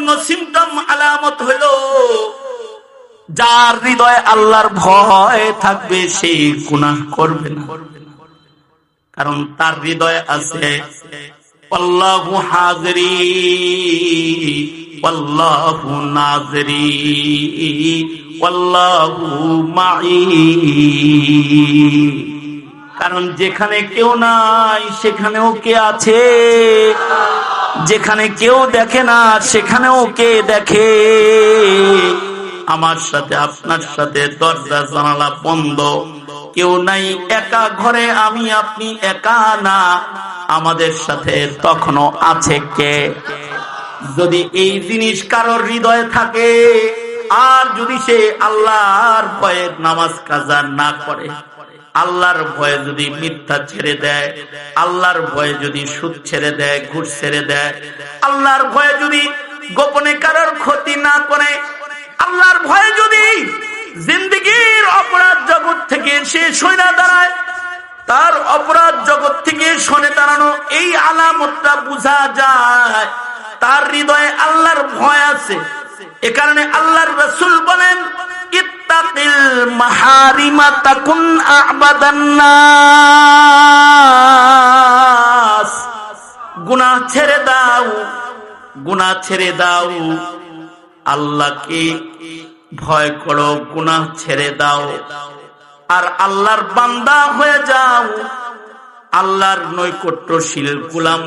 সর্বনিম্ন সিমটম আলামত হইল যার হৃদয়ে আল্লাহর ভয় থাকবে সে গুনাহ করবে না, কারণ তার হৃদয়ে আছে আল্লাহু হাজিরি আল্লাহু নাজিরি আল্লাহু মাই। কারণ যেখানে কেউ নাই সেখানেও কে আছে, যেখানে কেউ দেখে না সেখানেও কে দেখে। আমার সাথে আপনার সাথে দরজা জানালা বন্ধ, কেউ নাই, একা ঘরে আমি আপনি একা না, আমাদের সাথে তখনও আছে কে? যদি এই জিনিস কারোর হৃদয়ে থাকে, আর যদি সে আল্লাহর ভয়ে নামাজ কাজা না করে, আল্লাহর ভয়ে যদি মিথ্যা ছেড়ে দেয়, আল্লাহর ভয়ে যদি সুদ ছেড়ে দেয়, ঘুষ ছেড়ে দেয়, আল্লাহর ভয়ে যদি গোপনে কারোর ক্ষতি না করে, আল্লাহর ভয়ে যদি জিন্দেগীর অপরাধ জগৎ থেকে সে সরে দাঁড়ায়, তার অপরাধ জগৎ থেকে সরে দাঁড়ানো এই আলামতটা বোঝা যায় তার হৃদয়ে আল্লাহর ভয় আছে। এ কারণে আল্লাহর রাসূল বলেন ইত্তাকিল মাহারিমা তাকুন আ'বাদান নাস। গুনাহ ছেড়ে দাও, গুনাহ ছেড়ে দাও, আল্লাহকে ভয় করো, গুনাহ ছেড়ে দাও, আর আল্লাহর বান্দা হয়ে যাও, আল্লাহর নৈকট্যশীল গোলাম।